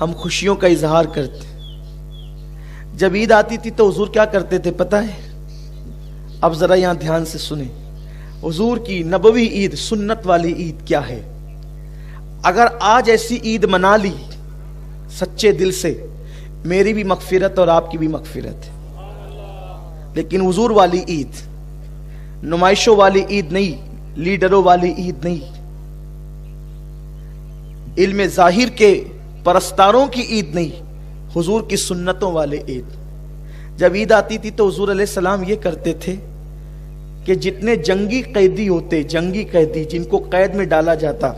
ہم خوشیوں کا اظہار کرتے. جب عید آتی تھی تو حضور کیا کرتے تھے پتہ ہے؟ اب ذرا یہاں دھیان سے سنیں. حضور کی نبوی عید، سنت والی عید کیا ہے؟ اگر آج ایسی عید منا لی سچے دل سے، میری بھی مغفرت اور آپ کی بھی مغفرت ہے. لیکن حضور والی عید، نمائشوں والی عید نہیں، لیڈروں والی عید نہیں، علم ظاہر کے پرستاروں کی عید نہیں، حضور کی سنتوں والے عید. جب عید آتی تھی تو حضور علیہ السلام یہ کرتے تھے کہ جتنے جنگی قیدی ہوتے، جنگی قیدی جن کو قید میں ڈالا جاتا،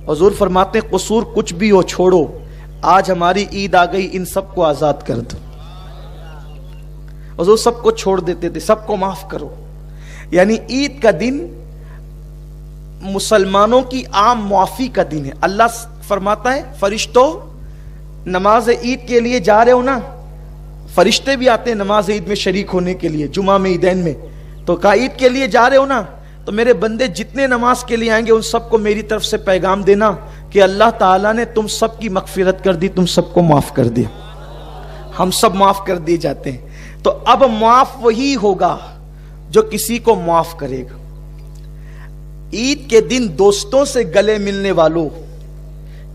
حضور فرماتے قصور کچھ بھی ہو چھوڑو، آج ہماری عید آ گئی، ان سب کو آزاد کر دو. حضور سب کو چھوڑ دیتے تھے، سب کو معاف کرو. یعنی عید کا دن مسلمانوں کی عام معافی کا دن ہے. اللہ فرماتا ہے فرشتوں نماز عید کے لیے جا رہے ہو نا، فرشتے بھی آتے ہیں نماز عید میں شریک ہونے کے لیے، جمعہ میں، عیدین میں. تو کہا عید کے لیے جا رہے ہو نا، تو میرے بندے جتنے نماز کے لیے آئیں گے ان سب کو میری طرف سے پیغام دینا کہ اللہ تعالیٰ نے تم سب کی مغفرت کر دی، تم سب کو معاف کر دیا. ہم سب معاف کر دیے جاتے ہیں. تو اب معاف وہی ہوگا جو کسی کو معاف کرے گا. عید کے دن دوستوں سے گلے ملنے والوں،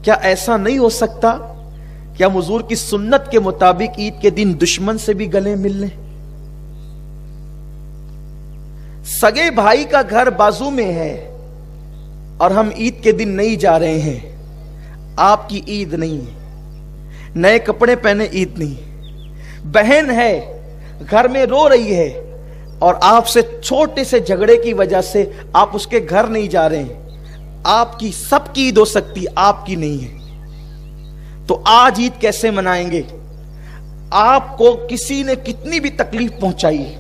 کیا ایسا نہیں ہو سکتا کہ ہم حضور کی سنت کے مطابق عید کے دن دشمن سے بھی گلے مل لیں؟ سگے بھائی کا گھر بازو میں ہے اور ہم عید کے دن نہیں جا رہے ہیں، آپ کی عید نہیں ہے، نئے کپڑے پہنے عید نہیں. بہن ہے گھر میں رو رہی ہے اور آپ سے چھوٹے سے جھگڑے کی وجہ سے آپ اس کے گھر نہیں جا رہے ہیں، آپ کی سب کی عید ہو سکتی، آپ کی نہیں ہے. تو آج عید کیسے منائیں گے؟ آپ کو کسی نے کتنی بھی تکلیف پہنچائی ہے،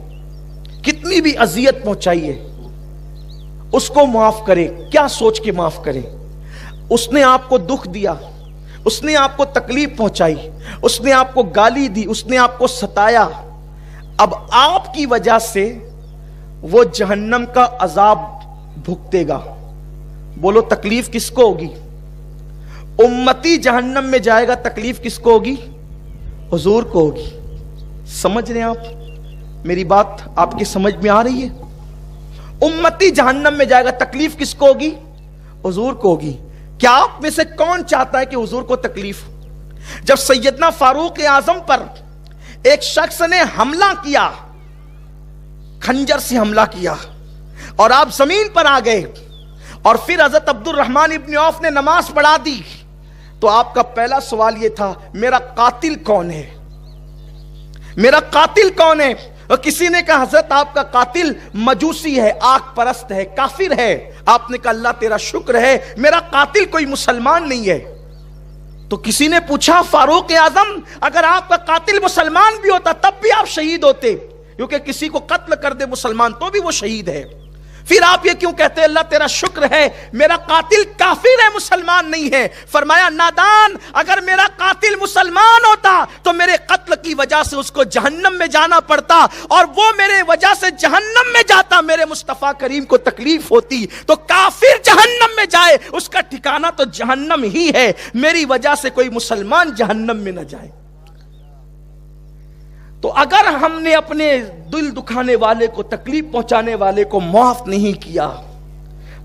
کتنی بھی اذیت پہنچائی ہے، اس کو معاف کرے. کیا سوچ کے معاف کرے؟ اس نے آپ کو دکھ دیا، اس نے آپ کو تکلیف پہنچائی، اس نے آپ کو گالی دی، اس نے آپ کو ستایا. اب آپ کی وجہ سے وہ جہنم کا عذاب بھگتے گا. بولو تکلیف کس کو ہوگی؟ امتی جہنم میں جائے گا، تکلیف کس کو ہوگی؟ حضور کو ہوگی. سمجھ رہے ہیں آپ؟ میری بات آپ کی سمجھ میں آ رہی ہے؟ امتی جہنم میں جائے گا، تکلیف کس کو ہوگی؟ حضور کو ہوگی. کیا آپ میں سے کون چاہتا ہے کہ حضور کو تکلیف؟ جب سیدنا فاروق اعظم پر ایک شخص نے حملہ کیا، خنجر سے حملہ کیا، اور آپ زمین پر آ گئے، اور پھر حضرت عبد الرحمن ابن عوف نے نماز پڑھا دی، تو آپ کا پہلا سوال یہ تھا میرا قاتل کون ہے؟ میرا قاتل کون ہے؟ اور کسی نے کہا حضرت آپ کا قاتل مجوسی ہے، آگ پرست ہے، کافر ہے. آپ نے کہا اللہ تیرا شکر ہے میرا قاتل کوئی مسلمان نہیں ہے. تو کسی نے پوچھا فاروق اعظم اگر آپ کا قاتل مسلمان بھی ہوتا تب بھی آپ شہید ہوتے، کیونکہ کسی کو قتل کر دے مسلمان تو بھی وہ شہید ہے. پھر آپ یہ کیوں کہتے ہیں اللہ تیرا شکر ہے میرا قاتل کافر ہے، مسلمان نہیں ہے؟ فرمایا نادان، اگر میرا قاتل مسلمان ہوتا تو میرے قتل کی وجہ سے اس کو جہنم میں جانا پڑتا، اور وہ میرے وجہ سے جہنم میں جاتا، میرے مصطفیٰ کریم کو تکلیف ہوتی. تو کافر جہنم میں جائے اس کا ٹھکانہ تو جہنم ہی ہے، میری وجہ سے کوئی مسلمان جہنم میں نہ جائے. تو اگر ہم نے اپنے دل دکھانے والے کو، تکلیف پہنچانے والے کو معاف نہیں کیا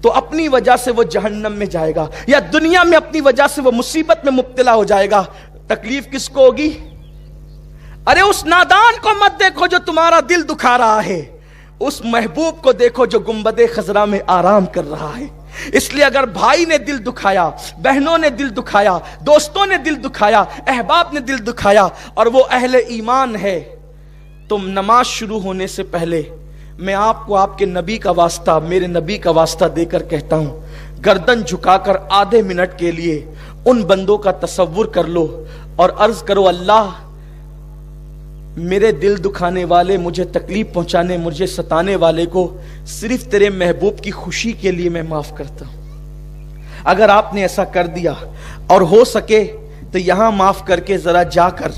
تو اپنی وجہ سے وہ جہنم میں جائے گا، یا دنیا میں اپنی وجہ سے وہ مصیبت میں مبتلا ہو جائے گا. تکلیف کس کو ہوگی؟ ارے اس نادان کو مت دیکھو جو تمہارا دل دکھا رہا ہے، اس محبوب کو دیکھو جو گنبد خضرا میں آرام کر رہا ہے. اس لیے اگر بھائی نے دل دکھایا، بہنوں نے دل دکھایا، دوستوں نے دل دکھایا، احباب نے دل دکھایا، اور وہ اہل ایمان ہے، تو نماز شروع ہونے سے پہلے میں آپ کو آپ کے نبی کا واسطہ، میرے نبی کا واسطہ دے کر کہتا ہوں، گردن جھکا کر آدھے منٹ کے لیے ان بندوں کا تصور کر لو اور عرض کرو اللہ میرے دل دکھانے والے، مجھے تکلیف پہنچانے، مجھے ستانے والے کو صرف تیرے محبوب کی خوشی کے لیے میں معاف کرتا ہوں. اگر آپ نے ایسا کر دیا، اور ہو سکے تو یہاں معاف کر کے ذرا جا کر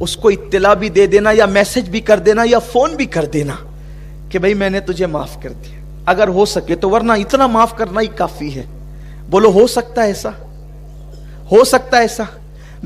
اس کو اطلاع بھی دے دینا، یا میسج بھی کر دینا، یا فون بھی کر دینا کہ بھئی میں نے تجھے معاف کر دیا، اگر ہو سکے تو، ورنہ اتنا معاف کرنا ہی کافی ہے. بولو ہو سکتا ہے ایسا؟ ہو سکتا ہے ایسا؟